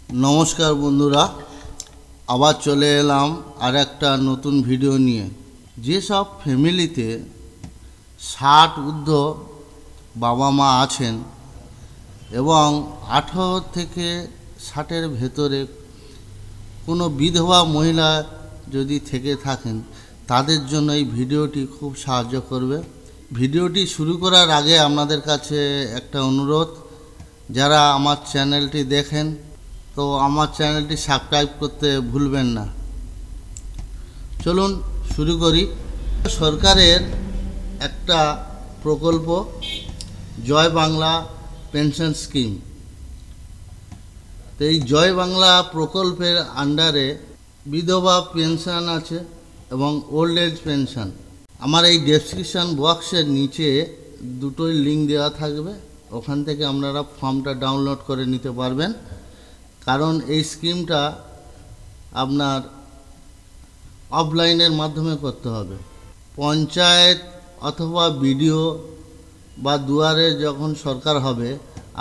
নমস্কার বন্ধুরা, আবার চলে এলাম আর একটা নতুন ভিডিও নিয়ে। যেসব ফ্যামিলিতে 60 ঊর্ধ্ব বাবা মা আছেন এবং 18 থেকে 60-এর ভেতরে কোনো বিধবা মহিলা যদি থেকে থাকেন, তাদের জন্য এই ভিডিওটি খুব সাহায্য করবে। ভিডিওটি শুরু করার আগে আপনাদের কাছে একটা অনুরোধ, যারা আমার চ্যানেলটি দেখেন তো আমার চ্যানেলটি সাবস্ক্রাইব করতে ভুলবেন না। চলুন শুরু করি। সরকারের একটা প্রকল্প জয় বাংলা পেনশন স্কিম। তো এই জয় বাংলা প্রকল্পের আন্ডারে বিধবা পেনশন আছে এবং ওল্ড এজ পেনশন। আমার এই ডেসক্রিপশন বক্সের নিচে দুটোই লিঙ্ক দেওয়া থাকবে, ওখান থেকে আপনারা ফর্মটা ডাউনলোড করে নিতে পারবেন। কারণ এই স্কিমটা আপনার অফলাইনের মাধ্যমে করতে হবে। পঞ্চায়েত অথবা বিডিও বা দুয়ারে যখন সরকার হবে,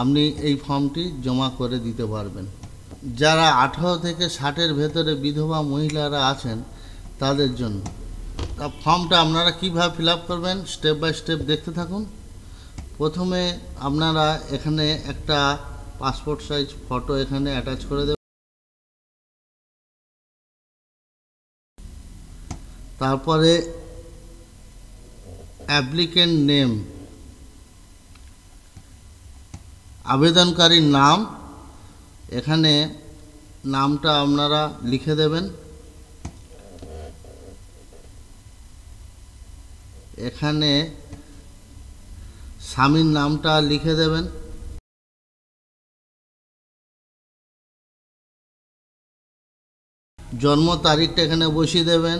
আপনি এই ফর্মটি জমা করে দিতে পারবেন। যারা 18 থেকে 60-এর ভেতরে বিধবা মহিলারা আছেন তাদের জন্য। তা ফর্মটা আপনারা কীভাবে ফিল আপ করবেন স্টেপ বাই স্টেপ দেখতে থাকুন। প্রথমে আপনারা এখানে একটা পাসপোর্ট সাইজ ফটো এখানে অ্যাটাচ করে দেবেন। তারপরে অ্যাপ্লিকেন্ট নেম, আবেদনকারীর নাম, এখানে নামটা আপনারা লিখে দেবেন। এখানে স্বামীর নামটা লিখে দেবেন। জন্ম তারিখটা এখানে বসিয়ে দেবেন।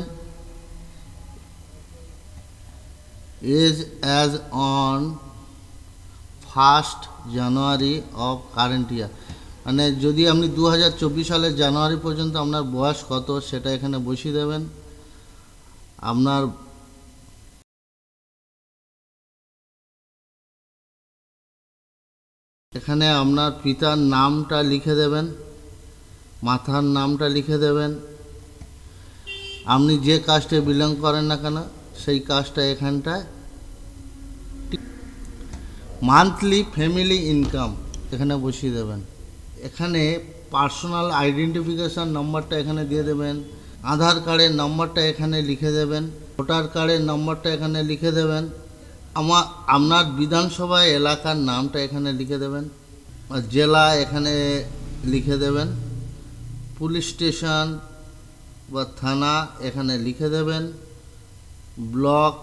As as on 1 January of current year, মানে যদি আপনি 2024 সালের জানুয়ারি পর্যন্ত আপনার বয়স কত সেটা এখানে বসিয়ে দেবেন। আপনার এখানে আপনার পিতার নামটা লিখে দেবেন, মাতার নামটা লিখে দেবেন। আপনি যে কাস্টে বিলং করেন না কেন সেই কাস্টটা এখানটায়। মান্থলি ফ্যামিলি ইনকাম এখানে বসিয়ে দেবেন। এখানে পার্সোনাল আইডেন্টিফিকেশান নম্বরটা এখানে দিয়ে দেবেন। আধার কার্ডের নম্বরটা এখানে লিখে দেবেন। ভোটার কার্ডের নম্বরটা এখানে লিখে দেবেন। আপনার বিধানসভা এলাকার নামটা এখানে লিখে দেবেন। জেলা এখানে লিখে দেবেন। পুলিশ স্টেশন বা থানা এখানে লিখে দেবেন। ব্লক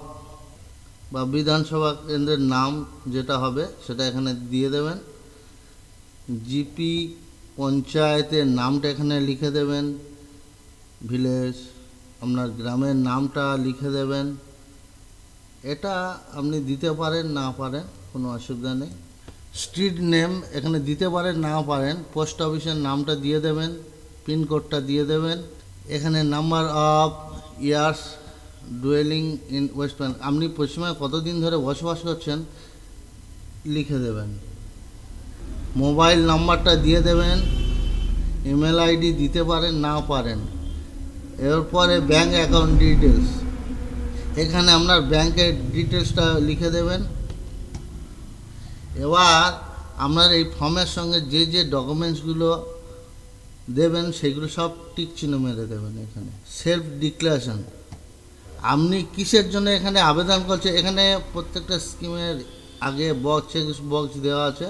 বা বিধানসভা কেন্দ্রের নাম যেটা হবে সেটা এখানে দিয়ে দেবেন। জিপি পঞ্চায়েতের নামটা এখানে লিখে দেবেন। ভিলেজ আপনার গ্রামের নামটা লিখে দেবেন। এটা আপনি দিতে পারেন না পারেন কোনো অসুবিধা নেই। স্ট্রিট নেম এখানে দিতে পারেন না পারেন। পোস্ট অফিসের নামটা দিয়ে দেবেন। পিনকোডটা দিয়ে দেবেন। এখানে number of years duelling in West Bengal, আপনি পশ্চিমবঙ্গে কতদিন ধরে বসবাস করছেন লিখে দেবেন। মোবাইল নাম্বারটা দিয়ে দেবেন। ইমেল আইডি দিতে পারেন না পারেন। এরপরে ব্যাঙ্ক অ্যাকাউন্ট ডিটেলস, এখানে আপনার ব্যাংকের ডিটেলসটা লিখে দেবেন। এবার আপনার এই ফর্মের সঙ্গে যে যে ডকুমেন্টসগুলো দেবেন সেগুলো সব টিক চিহ্ন মেরে দেবেন। এখানে সেলফ ডিক্লারেশন, আপনি কিসের জন্য এখানে আবেদন করছে, এখানে প্রত্যেকটা স্কিমের আগে চেক বক্স দেওয়া আছে,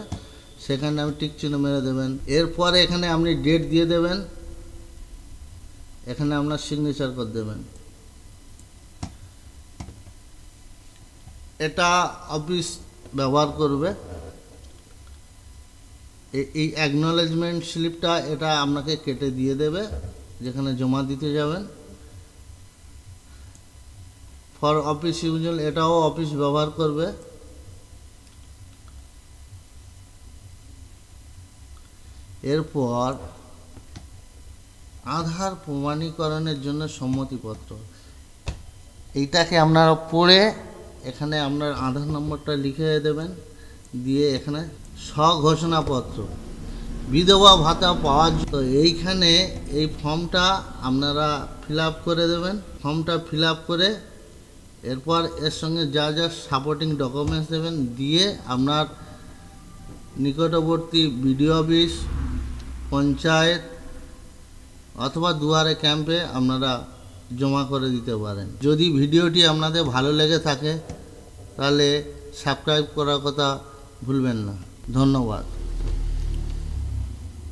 সেখানে আপনি টিক চিহ্ন মেরে দেবেন। এরপরে এখানে আপনি ডেট দিয়ে দেবেন। এখানে আপনার সিগনেচার করে দেবেন। এটা অফিস ব্যবহার করবে। এই অ্যাকনলেজমেন্ট স্লিপটা এটা আপনাকে কেটে দিয়ে দেবে যেখানে জমা দিতে যাবেন। ফর অফিস ইউজুয়াল, এটাও অফিস ব্যবহার করবে। এরপর আধার প্রমাণীকরণের জন্য সম্মতিপত্র, এইটাকে আপনারা পড়ে এখানে আপনার আধার নম্বরটা লিখে দেবেন। দিয়ে এখানে স্বঘোষণাপত্র, বিধবা ভাতা পাওয়ার জন্য এইখানে এই ফর্মটা আপনারা ফিল আপ করে দেবেন। ফর্মটা ফিল আপ করে এরপর এর সঙ্গে যা যা সাপোর্টিং ডকুমেন্টস দেবেন দিয়ে আপনার নিকটবর্তী বিডিও অফিস, পঞ্চায়েত অথবা দুয়ারে ক্যাম্পে আপনারা জমা করে দিতে পারেন। যদি ভিডিওটি আপনাদের ভালো লেগে থাকে তাহলে সাবস্ক্রাইব করার কথা ভুলবেন না। ধন্যবাদ।